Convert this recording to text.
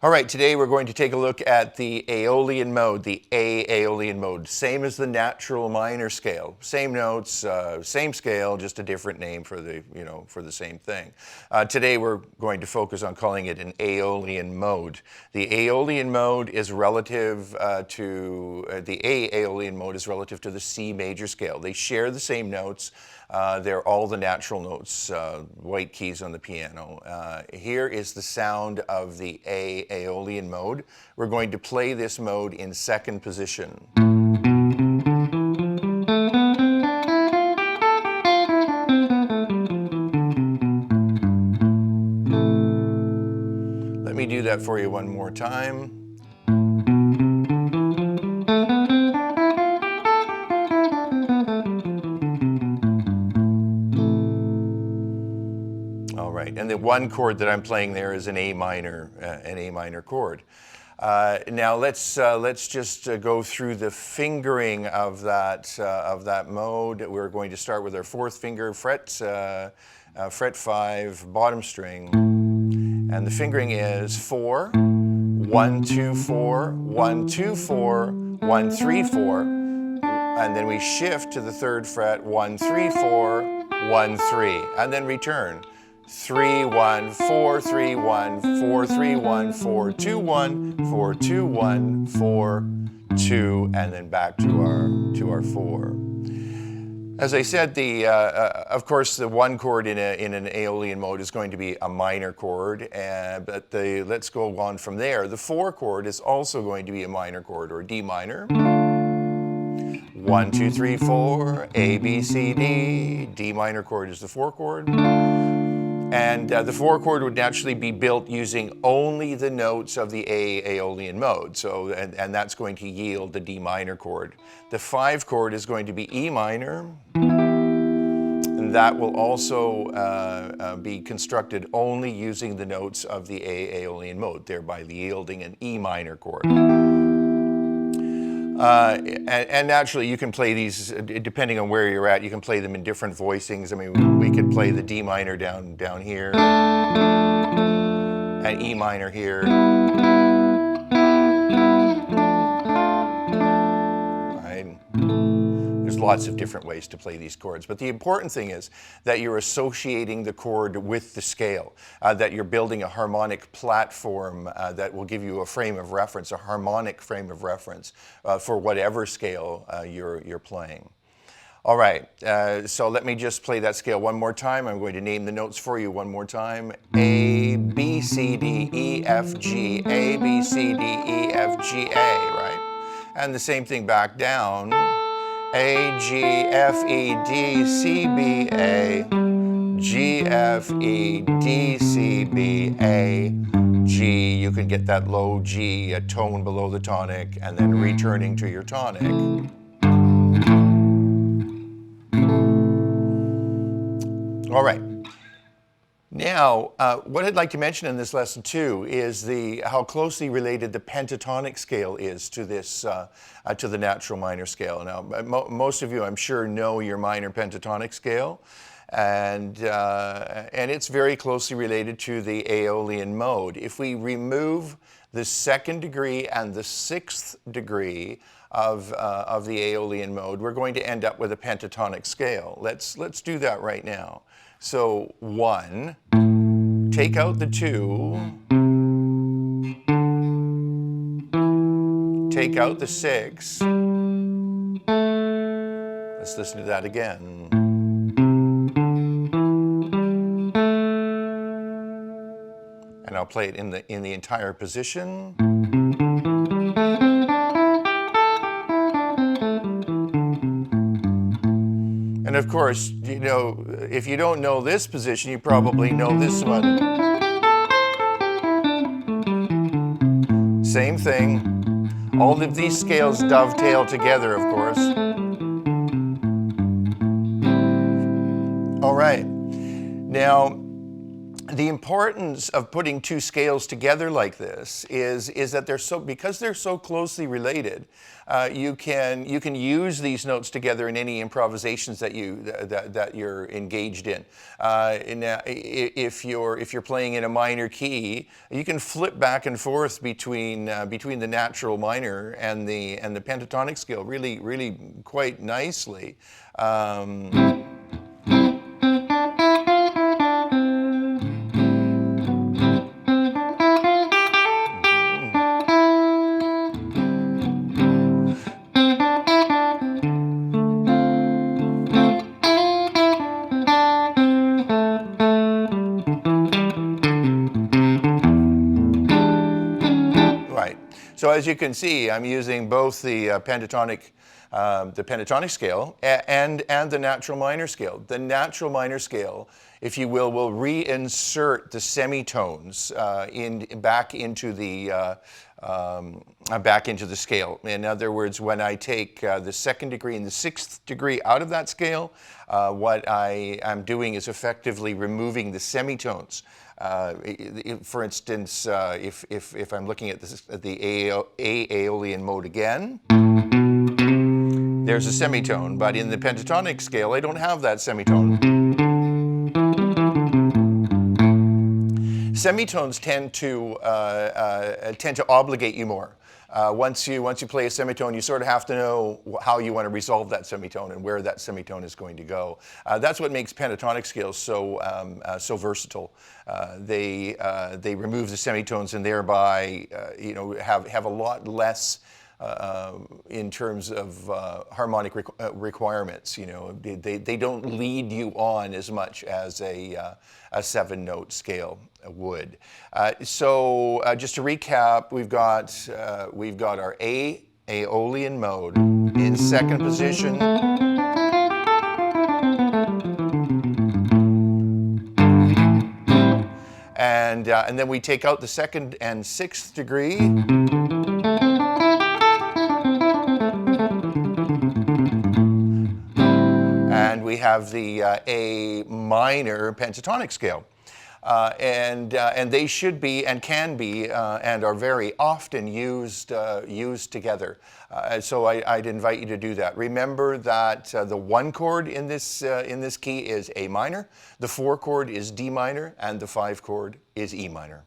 All right, today we're going to take a look at the Aeolian mode, the Aeolian mode. Same as the natural minor scale. Same notes, same scale, just a different name for the, for the same thing. Today we're going to focus on calling it an Aeolian mode. The Aeolian mode is relative the Aeolian mode is relative to the C major scale. They share the same notes. They're all the natural notes, white keys on the piano. Here is the sound of the Aeolian mode. We're going to play this mode in second position. Let me do that for you one more time. And the one chord that I'm playing there is an A minor chord. Now let's just go through the fingering of that mode. We're going to start with our fourth finger, fret 5, bottom string, and the fingering is 4, 1, 2, 4, 1, 2, 4, 1, 3, 4, and then we shift to the third fret, 1, 3, 4, 1, 3, and then return. 3, 1, 4, 3, 1, 4, 3, 1, 4, 2, 1, 4, 2, 1, 4, 2, and then back to our 4. As I said, of course, the one chord in an Aeolian mode is going to be a minor chord, but let's go on from there. The 4 chord is also going to be a minor chord, or D minor. 1, 2, 3, 4, A, B, C, D. D minor chord is the 4 chord. And the 4 chord would naturally be built using only the notes of the Aeolian mode. So, and that's going to yield the D minor chord. The 5 chord is going to be E minor. And that will also be constructed only using the notes of the Aeolian mode, thereby yielding an E minor chord. And naturally, you can play these, depending on where you're at, you can play them in different voicings. I mean, we could play the D minor down here, and E minor here. Right? There's lots of different ways to play these chords, but the important thing is that you're associating the chord with the scale, that you're building a harmonic platform that will give you a frame of reference, a harmonic frame of reference for whatever scale you're playing. All right, so let me just play that scale one more time. I'm going to name the notes for you one more time. A, B, C, D, E, F, G, A, B, C, D, E, F, G, A, right? And the same thing back down. A, G, F, E, D, C, B, A, G, F, E, D, C, B, A, G. You can get that low G, a tone below the tonic, and then returning to your tonic. All right. Now, what I'd like to mention in this lesson too is how closely related the pentatonic scale is to this, to the natural minor scale. Now, most of you, I'm sure, know your minor pentatonic scale, and it's very closely related to the Aeolian mode. If we remove the 2nd degree and the 6th degree of the Aeolian mode, we're going to end up with a pentatonic scale. Let's do that right now. So 1, take out the 2, take out the 6. Let's listen to that again. And I'll play it in the entire position. And of course, if you don't know this position, you probably know this one. Same thing. All of these scales dovetail together, of course. All right. Now, The importance of putting two scales together like this is that because they're so closely related, you can use these notes together in any improvisations that you're engaged in. If you're playing in a minor key, you can flip back and forth between the natural minor and the pentatonic scale really quite nicely. Right. So as you can see, I'm using both the pentatonic scale and the natural minor scale. The natural minor scale, if you will reinsert the semitones back into the scale. In other words, when I take the second degree and the sixth degree out of that scale, what I am doing is effectively removing the semitones. For instance, if I'm looking at the Aeolian mode again, there's a semitone, but in the pentatonic scale, I don't have that semitone. Semitones tend to obligate you more. Once you play a semitone, you sort of have to know how you want to resolve that semitone and where that semitone is going to go. That's what makes pentatonic scales so versatile. They remove the semitones and thereby have a lot less in terms of harmonic requirements. They don't lead you on as much as a 7-note scale would. So just to recap, we've got our Aeolian mode in second position. And then we take out the second and sixth degree. And we have the A minor pentatonic scale. And they should be and can be and are very often used together. So I'd invite you to do that. Remember that the 1 chord in this key is A minor, the 4 chord is D minor, and the 5 chord is E minor.